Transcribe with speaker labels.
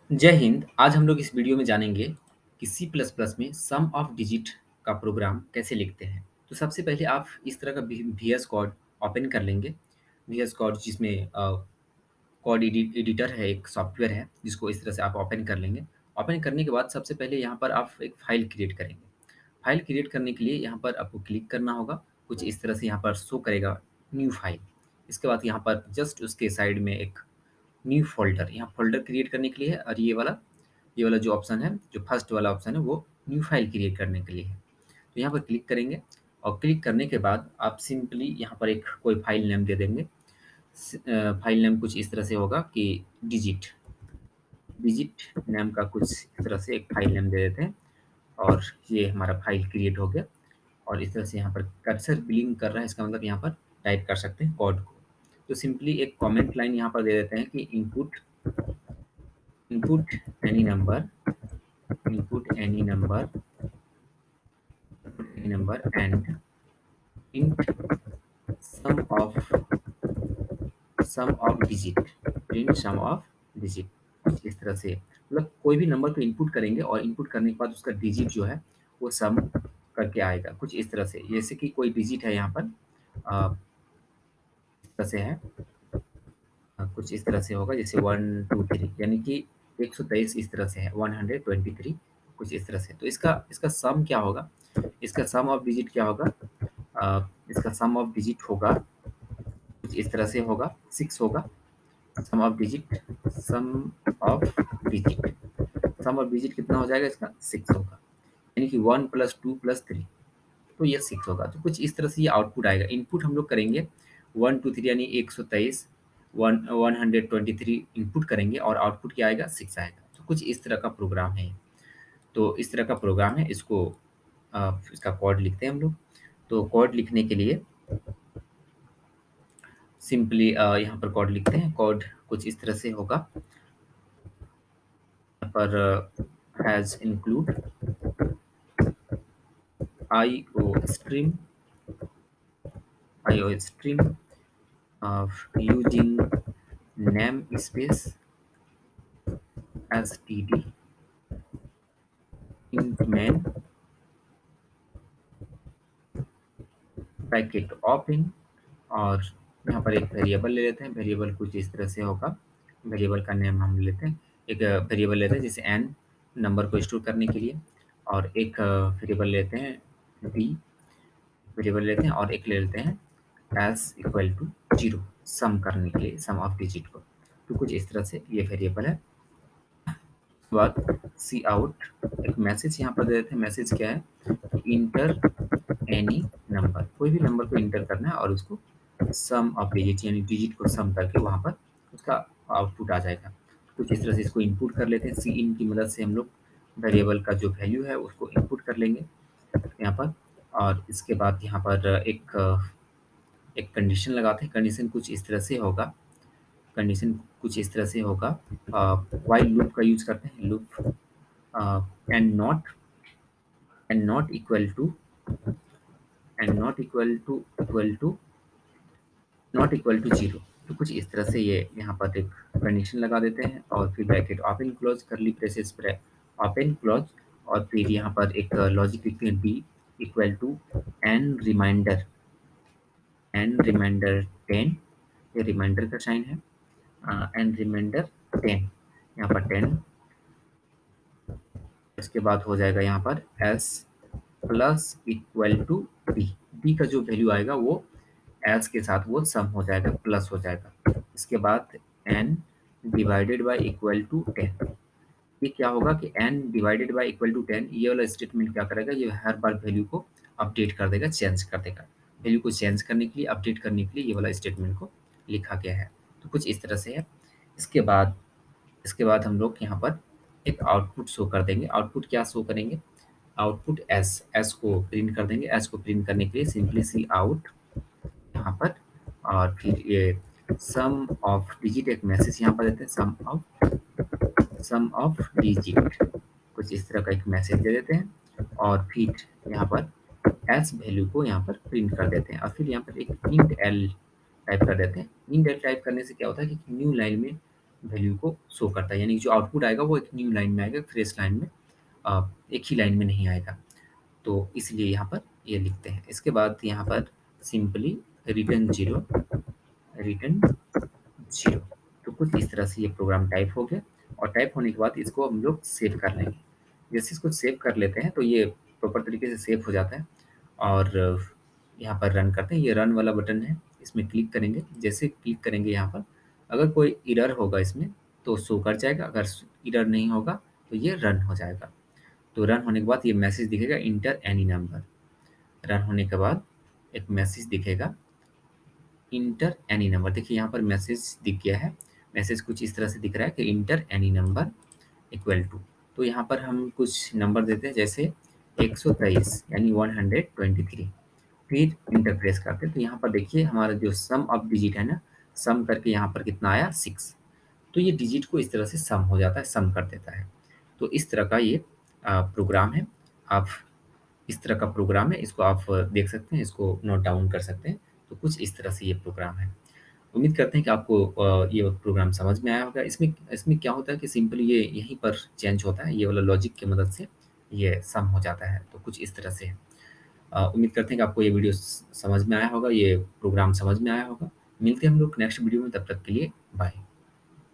Speaker 1: जय हिंद। आज हम लोग इस वीडियो में जानेंगे कि सी प्लस प्लस में सम ऑफ डिजिट का प्रोग्राम कैसे लिखते हैं। तो सबसे पहले आप इस तरह का वी एस कोड ओपन कर लेंगे। वी एस कोड जिसमें कोड एडिटर है, एक सॉफ्टवेयर है जिसको इस तरह से आप ओपन कर लेंगे। ओपन करने के बाद सबसे पहले यहाँ पर आप एक फ़ाइल क्रिएट करेंगे। फ़ाइल क्रिएट करने के लिए यहाँ पर आपको क्लिक करना होगा। कुछ इस तरह से यहाँ पर शो करेगा न्यू फाइल। इसके बाद यहाँ पर जस्ट उसके साइड में एक न्यू फ़ोल्डर, यहाँ फ़ोल्डर क्रिएट करने के लिए है, और ये वाला जो ऑप्शन है, जो फर्स्ट वाला ऑप्शन है, वो न्यू फाइल क्रिएट करने के लिए है। तो यहाँ पर क्लिक करेंगे और क्लिक करने के बाद आप सिंपली यहाँ पर एक कोई फ़ाइल नेम दे देंगे। फ़ाइल नेम कुछ इस तरह से होगा कि डिजिट डिजिट नेम का कुछ इस तरह से एक फ़ाइल नेम दे देते हैं और ये हमारा फ़ाइल क्रिएट हो गया। और इस तरह से यहाँ पर कर्सर ब्लिंक कर रहा है, इसका मतलब यहाँ पर टाइप कर सकते हैं कोड को। तो सिंपली एक कमेंट लाइन यहाँ पर दे देते हैं कि input input any number input any number and int sum of digit print sum of digit। कुछ इस तरह से मतलब कोई भी नंबर को इनपुट करेंगे और इनपुट करने के बाद उसका डिजिट जो है वो सम करके आएगा। कुछ इस तरह से, जैसे कि कोई डिजिट है यहाँ पर इस तरह से है, कुछ इस तरह से होगा जैसे 123, यानी कि 123 इस तरह से है, 123 कुछ इस तरह से। तो इसका इसका सम क्या होगा, इसका सम ऑफ डिजिट क्या होगा? इसका सम ऑफ डिजिट होगा कुछ इस तरह से होगा, 6 होगा। Sum of digit sum of digit sum of digit कितना हो जाएगा इसका? 6 होगा, यानी कि 1 + 2 + 3, तो ये 6 होगा। तो कुछ इस तरह से ये आउटपुट आएगा। इनपुट हम लोग करेंगे 1 2 3, यानी 123 123 इनपुट करेंगे और आउटपुट क्या आएगा? 6 आएगा। तो कुछ इस तरह का प्रोग्राम है। तो इस तरह का प्रोग्राम है, इसको इसका कोड लिखते हैं हम लोग। तो कोड लिखने के लिए सिंपली यहाँ पर कोड लिखते हैं। कोड कुछ इस तरह से होगा, यहाँ पर has include IO stream of using namespace std int main packet open. और यहाँ पर एक वेरिएबल ले लेते हैं। वेरिएबल कुछ इस तरह से होगा। वेरिएबल का नेम हम लेते हैं, एक वेरिएबल लेते हैं जैसे n नंबर को स्टोर करने के लिए, और एक वेरिएबल लेते हैं b वेरिएबल लेते हैं, और एक ले लेते हैं एस इक्वल टू 0 सम करने के लिए, सम ऑफ डिजिट को। तो कुछ इस तरह से ये वेरिएबल है। उसके बाद सी आउट एक मैसेज यहाँ पर दे देते हैं। मैसेज क्या है? इंटर एनी नंबर, कोई भी नंबर को इंटर करना है और उसको सम ऑफ डिजिट यानी डिजिट को सम करके वहाँ पर उसका आउटपुट आ जाएगा। कुछ इस तरह से इसको इनपुट कर लेते हैं। सी इन की मदद से हम लोग वेरिएबल का जो वैल्यू है उसको इनपुट कर लेंगे यहाँ पर। और इसके बाद यहाँ पर एक कंडीशन लगाते हैं। कंडीशन कुछ इस तरह से होगा, कंडीशन कुछ इस तरह से होगा। व्हाइल लूप का यूज करते हैं। Loop and not equal to 0। तो कुछ इस तरह से ये यहाँ पर एक कंडीशन लगा देते हैं और फिर bracket open close curly braces पर ओपन क्लोज, और फिर यहाँ पर एक लॉजिक लिखते हैं b equal to n remainder 10, ये रिमाइंडर का साइन है। एन रिमाइंडर 10, यहाँ पर 10। इसके बाद हो जाएगा यहाँ पर s plus equal to b का जो वैल्यू आएगा वो s के साथ वो सम हो जाएगा, प्लस हो जाएगा। इसके बाद n divided by equal to 10। ये क्या होगा कि n divided by equal to 10, ये वाला स्टेटमेंट क्या करेगा? ये हर बार वैल्यू को अपडेट कर देगा, चेंज कर देगा। वैल्यू को चेंज करने के लिए, अपडेट करने के लिए ये वाला स्टेटमेंट को लिखा गया है। तो कुछ इस तरह से है। इसके बाद हम लोग यहाँ पर एक आउटपुट शो कर देंगे। आउटपुट क्या शो करेंगे? आउटपुट एस को प्रिंट कर देंगे। एस को प्रिंट करने के लिए सिंपली सी आउट यहाँ पर, और फिर ये सम ऑफ डिजिट एक मैसेज यहाँ पर देते हैं, सम ऑफ डिजिट कुछ इस तरह का एक मैसेज दे देते हैं, और फिर यहाँ पर एस वैल्यू को यहाँ पर प्रिंट कर देते हैं, और फिर यहाँ पर एक इंट एल टाइप कर देते हैं। इंट एल टाइप करने से क्या होता है कि न्यू लाइन में वैल्यू को शो करता है, यानी कि जो आउटपुट आएगा वो एक न्यू लाइन में आएगा, फ्रेश लाइन में, एक ही लाइन में नहीं आएगा। तो इसलिए यहाँ पर ये लिखते हैं। इसके बाद यहाँ पर सिंपली रिटर्न 0, रिटर्न 0। तो कुछ इस तरह से ये प्रोग्राम टाइप हो गया, और टाइप होने के बाद इसको हम लोग सेव कर लेंगे। जैसे इसको सेव कर लेते हैं तो ये प्रॉपर तरीके से सेव हो जाता है, और यहाँ पर रन करते हैं। ये रन वाला बटन है, इसमें क्लिक करेंगे। जैसे क्लिक करेंगे यहाँ पर, अगर कोई एरर होगा इसमें तो शो कर जाएगा, अगर एरर नहीं होगा तो ये रन हो जाएगा। तो रन होने के बाद ये मैसेज दिखेगा, इंटर एनी नंबर। रन होने के बाद एक मैसेज दिखेगा, इंटर एनी नंबर। देखिए यहाँ पर मैसेज दिख गया है। मैसेज कुछ इस तरह से दिख रहा है कि enter any number equal to. तो यहाँ पर हम कुछ नंबर देते हैं, जैसे 123 यानी 123। फिर इंटर प्रेस करते हैं तो यहाँ पर देखिए हमारा जो सम ऑफ डिजिट है ना, सम करके यहाँ पर कितना आया, 6। तो ये डिजिट को इस तरह से सम हो जाता है, सम कर देता है। तो इस तरह का ये प्रोग्राम है। आप इस तरह का प्रोग्राम है, इसको आप देख सकते हैं, इसको नोट डाउन कर सकते हैं। तो कुछ इस तरह से ये प्रोग्राम है। उम्मीद करते हैं कि आपको ये प्रोग्राम समझ में आया होगा। इसमें इसमें क्या होता है कि सिंपली ये यहीं पर चेंज होता है, ये वाला लॉजिक की मदद से ये सम हो जाता है। तो कुछ इस तरह से है। उम्मीद करते हैं कि आपको ये वीडियो समझ में आया होगा, ये प्रोग्राम समझ में आया होगा। मिलते हैं हम लोग नेक्स्ट वीडियो में, तब तक के लिए बाय।